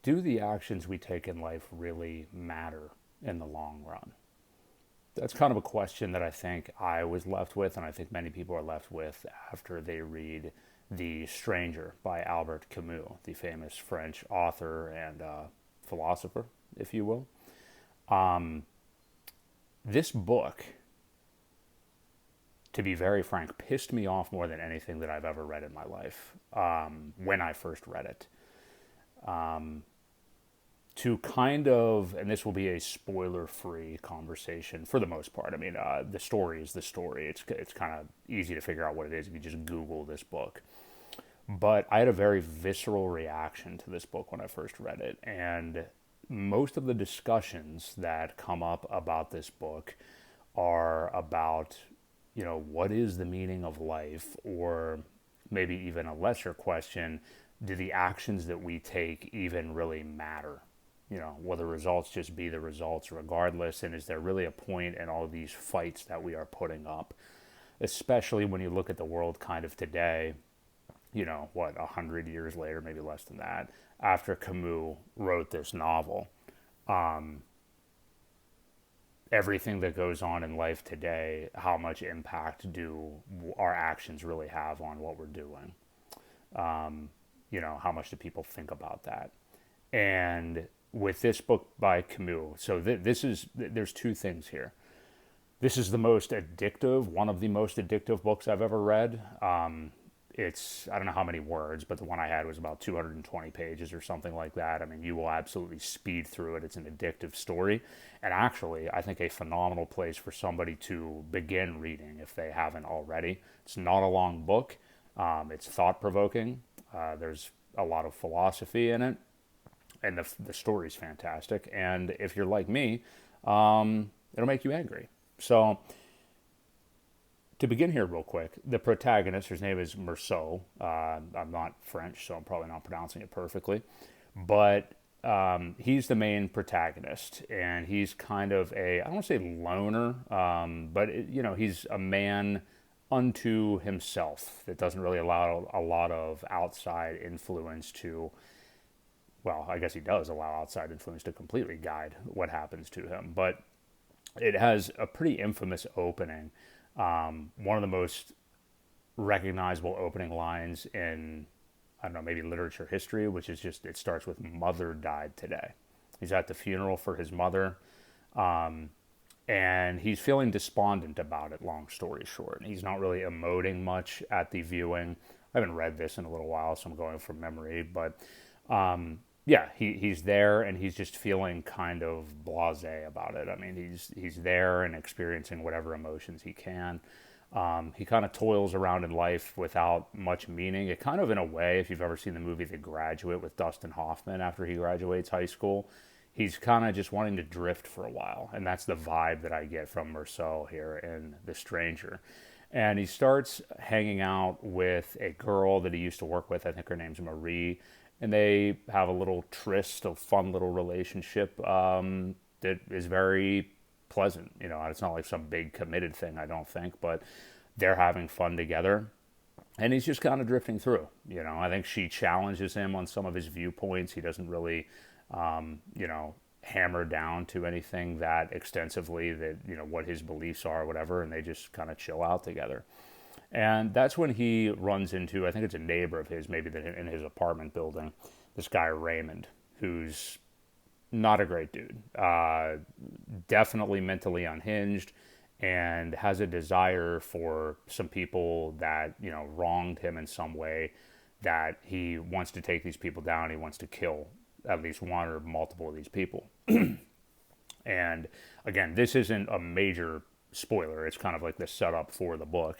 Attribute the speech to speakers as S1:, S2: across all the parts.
S1: do the actions we take in life really matter in the long run? That's kind of a question that I think I was left with, and I think many people are left with after they read The Stranger by Albert Camus, the famous French author and philosopher, if you will. This book, to be very frank, pissed me off more than anything that I've ever read in my life when I first read it. To kind of, and this will be a spoiler-free conversation for the most part. I mean, the story is the story. It's kind of easy to figure out what it is if you just Google this book. But I had a very visceral reaction to this book when I first read it, and most of the discussions that come up about this book are about, what is the meaning of life, or maybe even a lesser question, do the actions that we take even really matter? Will the results just be the results regardless? And is there really a point in all of these fights that we are putting up? Especially when you look at the world kind of today, 100 years later, maybe less than that, after Camus wrote this novel. Everything that goes on in life today, how much impact do our actions really have on what we're doing? How much do people think about that? And with this book by Camus, so there's two things here. This is one of the most addictive books I've ever read. I don't know how many words, but the one I had was about 220 pages or something like that. I mean, you will absolutely speed through it. It's an addictive story. And actually, I think a phenomenal place for somebody to begin reading if they haven't already. It's not a long book. It's thought-provoking. There's a lot of philosophy in it. And the story's fantastic. And if you're like me, it'll make you angry. So, to begin here real quick, the protagonist, his name is Meursault. I'm not French, so I'm probably not pronouncing it perfectly. But he's the main protagonist. And he's kind of I don't want to say loner, but, he's a man unto himself that doesn't really allow a lot of outside influence to, well, I guess he does allow outside influence to completely guide what happens to him. But it has a pretty infamous opening. One of the most recognizable opening lines in, I don't know, maybe literature history, which is just, it starts with "Mother died today." He's at the funeral for his mother, and he's feeling despondent about it, long story short. He's not really emoting much at the viewing. I haven't read this in a little while, so I'm going from memory, but yeah, he's there and he's just feeling kind of blasé about it. I mean, he's there and experiencing whatever emotions he can. He kind of toils around in life without much meaning. It kind of, in a way, if you've ever seen the movie The Graduate with Dustin Hoffman after he graduates high school, he's kind of just wanting to drift for a while. And that's the vibe that I get from Meursault here in The Stranger. And he starts hanging out with a girl that he used to work with. I think her name's Marie. And they have a little tryst, a fun little relationship that is very pleasant. It's not like some big committed thing, I don't think, but they're having fun together. And he's just kind of drifting through. I think she challenges him on some of his viewpoints. He doesn't really, hammer down to anything that extensively that, what his beliefs are or whatever, and they just kind of chill out together. And that's when he runs into, I think it's a neighbor of his, maybe in his apartment building, this guy Raymond, who's not a great dude. Definitely mentally unhinged and has a desire for some people that, wronged him in some way, that he wants to take these people down. He wants to kill at least one or multiple of these people. And again, this isn't a major spoiler. It's kind of like the setup for the book.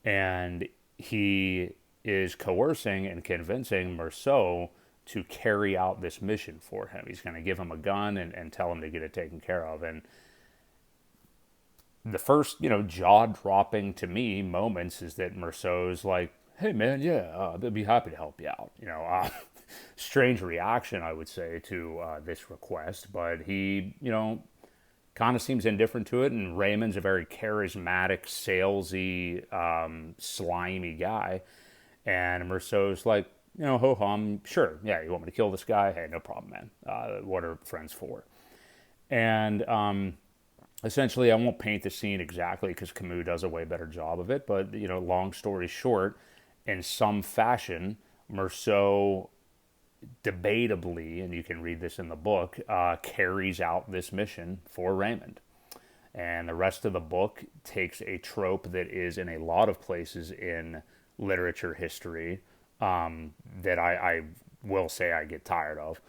S1: And he is coercing and convincing Meursault to carry out this mission for him. He's going to give him a gun and tell him to get it taken care of. And the first, jaw-dropping to me moments is that Meursault's like, "Hey, man, yeah, they'd be happy to help you out." Strange reaction, I would say, to this request. But he, kind of seems indifferent to it, and Raymond's a very charismatic, salesy, slimy guy. And Meursault's like, ho hum, sure, yeah, you want me to kill this guy? Hey, no problem, man. What are friends for? And essentially, I won't paint the scene exactly because Camus does a way better job of it. But long story short, in some fashion, Meursault debatably, and you can read this in the book, carries out this mission for Raymond. And the rest of the book takes a trope that is in a lot of places in literature history that I will say I get tired of.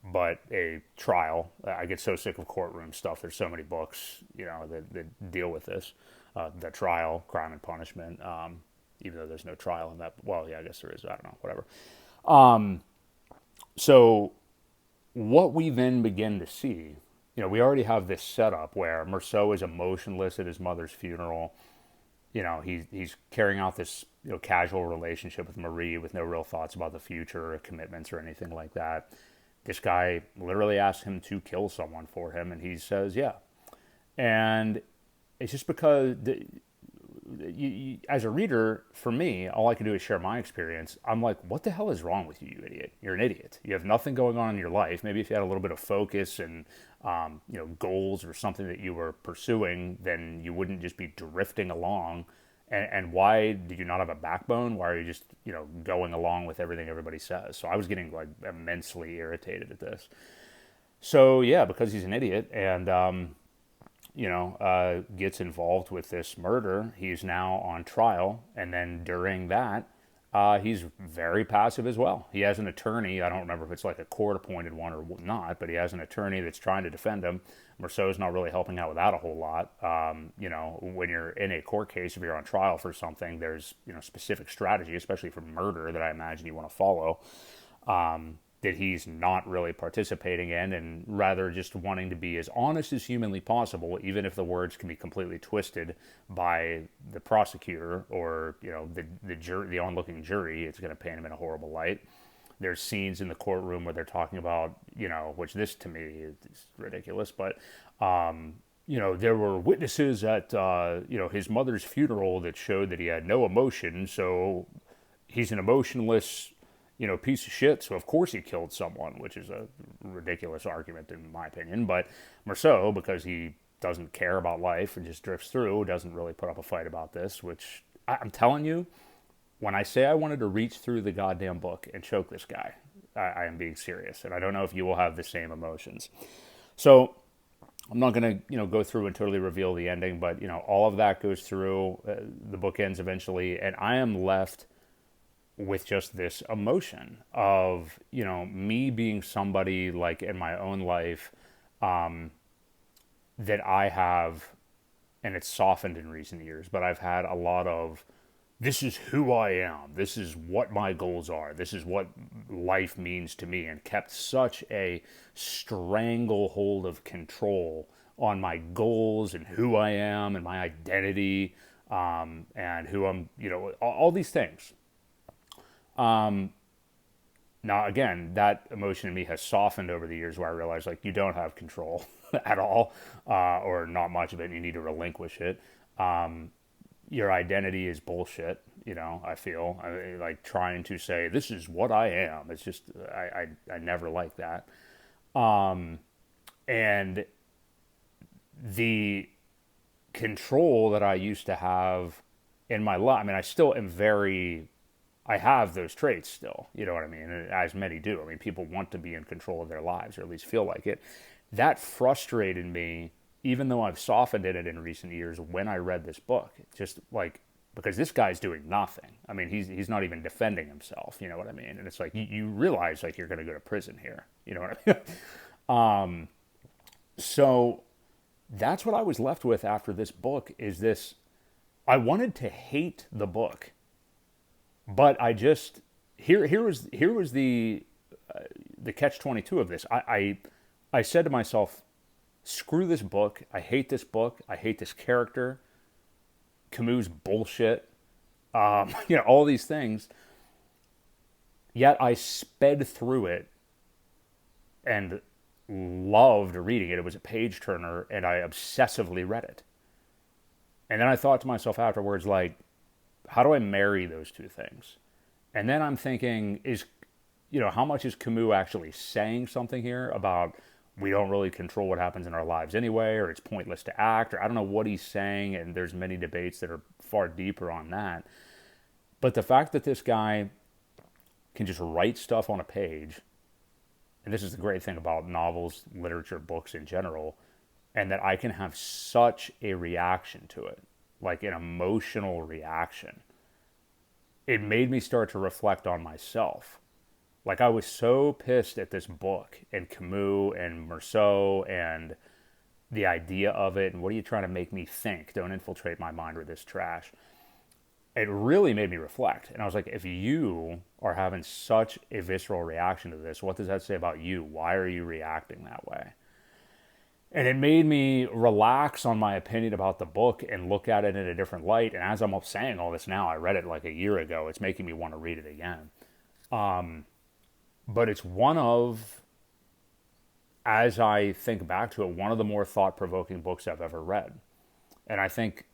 S1: But a trial, I get so sick of courtroom stuff. There's so many books, that deal with this. The trial, Crime and Punishment, even though there's no trial in that. Well, yeah, I guess there is. I don't know, whatever. So what we then begin to see, we already have this setup where Meursault is emotionless at his mother's funeral. He's carrying out this casual relationship with Marie with no real thoughts about the future or commitments or anything like that. This guy literally asks him to kill someone for him, and he says, yeah. And it's just because as a reader, for me, all I can do is share my experience. I'm like, what the hell is wrong with you, you idiot? You're an idiot. You have nothing going on in your life. Maybe if you had a little bit of focus and goals or something that you were pursuing, then you wouldn't just be drifting along. And why do you not have a backbone? Why are you just going along with everything everybody says? So I was getting like immensely irritated at this. So yeah, because he's an idiot and gets involved with this murder. He's now on trial, and then during that, he's very passive as well. He has an attorney. I don't remember if it's like a court-appointed one or not, but he has an attorney that's trying to defend him. Meursault's not really helping out with that a whole lot. When you're in a court case, if you're on trial for something, there's specific strategy, especially for murder, that I imagine you want to follow. That he's not really participating in, and rather just wanting to be as honest as humanly possible, even if the words can be completely twisted by the prosecutor or the onlooking jury. It's going to paint him in a horrible light. There's scenes in the courtroom where they're talking about which this to me is ridiculous, but there were witnesses at his mother's funeral that showed that he had no emotion, so he's an emotionless piece of shit, so of course he killed someone, which is a ridiculous argument in my opinion. But Meursault, because he doesn't care about life and just drifts through, doesn't really put up a fight about this, which I'm telling you, when I say I wanted to reach through the goddamn book and choke this guy, I am being serious, and I don't know if you will have the same emotions. So I'm not going to, go through and totally reveal the ending, but, all of that goes through, the book ends eventually, and I am left with just this emotion of, me being somebody like in my own life that I have, and it's softened in recent years, but I've had a lot of, this is who I am, this is what my goals are, this is what life means to me, and kept such a stranglehold of control on my goals and who I am and my identity and who I'm, all these things. Now, again, that emotion in me has softened over the years where I realized, like, you don't have control at all, or not much of it, and you need to relinquish it. Your identity is bullshit, I feel. Like, trying to say, this is what I am. It's just, I never like that. And the control that I used to have in my life, I mean, I still am I have those traits still, you know what I mean? As many do. I mean, people want to be in control of their lives, or at least feel like it. That frustrated me, even though I've softened in it in recent years when I read this book. Just like, because this guy's doing nothing. I mean, he's not even defending himself, you know what I mean? And it's like, you realize, like, you're going to go to prison here, you know what I mean? So that's what I was left with after this book, is this, I wanted to hate the book. But I just here was the catch-22 of this. I said to myself, screw this book. I hate this book. I hate this character. Camus' bullshit. All these things. Yet I sped through it and loved reading it. It was a page turner, and I obsessively read it. And then I thought to myself afterwards, like, how do I marry those two things? And then I'm thinking, how much is Camus actually saying something here about we don't really control what happens in our lives anyway, or it's pointless to act, or I don't know what he's saying, and there's many debates that are far deeper on that. But the fact that this guy can just write stuff on a page, and this is the great thing about novels, literature, books in general, and that I can have such a reaction to it, like an emotional reaction, it made me start to reflect on myself. Like, I was so pissed at this book and Camus and Meursault and the idea of it, and what are you trying to make me think? Don't infiltrate my mind with this trash. It really made me reflect. And I was like, if you are having such a visceral reaction to this, what does that say about you? Why are you reacting that way? And it made me relax on my opinion about the book and look at it in a different light. And as I'm saying all this now, I read it like a year ago. It's making me want to read it again. But it's one of, as I think back to it, one of the more thought-provoking books I've ever read. And I think,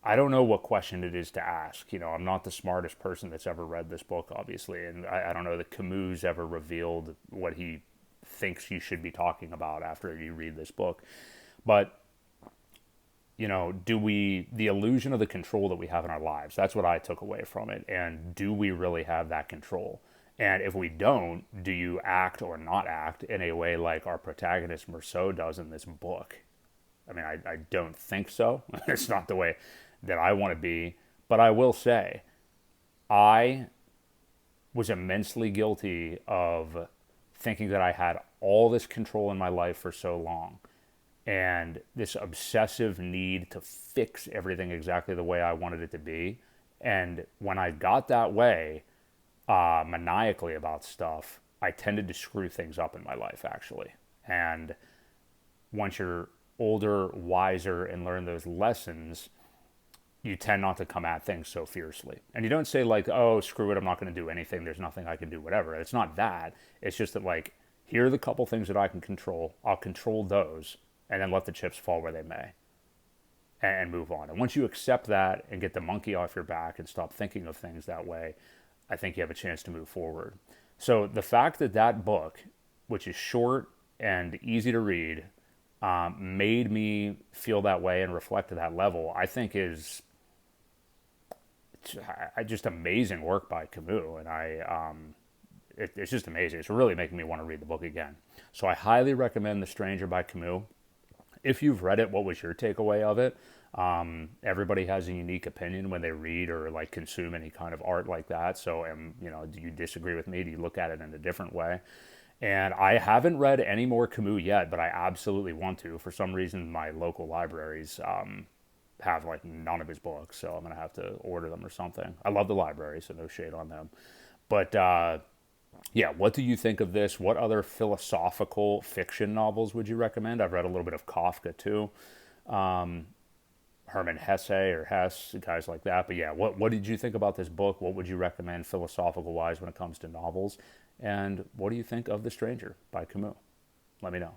S1: I don't know what question it is to ask. I'm not the smartest person that's ever read this book, obviously. And I don't know that Camus ever revealed what he thinks you should be talking about after you read this book. But, the illusion of the control that we have in our lives, that's what I took away from it. And do we really have that control? And if we don't, do you act or not act in a way like our protagonist Meursault does in this book? I mean, I don't think so. It's not the way that I want to be. But I will say, I was immensely guilty of thinking that I had all this control in my life for so long, and this obsessive need to fix everything exactly the way I wanted it to be. And when I got that way, maniacally about stuff, I tended to screw things up in my life, actually. And once you're older, wiser, and learn those lessons, you tend not to come at things so fiercely. And you don't say like, oh, screw it, I'm not going to do anything. There's nothing I can do, whatever. It's not that. It's just that, like, here are the couple things that I can control. I'll control those and then let the chips fall where they may and move on. And once you accept that and get the monkey off your back and stop thinking of things that way, I think you have a chance to move forward. So the fact that that book, which is short and easy to read, made me feel that way and reflect to that level, I think is just amazing work by Camus. And it's just amazing. It's really making me want to read the book again. So I highly recommend The Stranger by Camus. If you've read it, what was your takeaway of it? Everybody has a unique opinion when they read or like consume any kind of art like that. So, do you disagree with me? Do you look at it in a different way? And I haven't read any more Camus yet, but I absolutely want to. For some reason, my local libraries have like none of his books, so I'm gonna have to order them or something. I love the library, so no shade on them. But yeah, what do you think of this? What other philosophical fiction novels would you recommend? I've read a little bit of Kafka too. Herman Hesse or Hess, guys like that. But yeah, what did you think about this book? What would you recommend philosophical wise when it comes to novels? And what do you think of The Stranger by Camus? Let me know.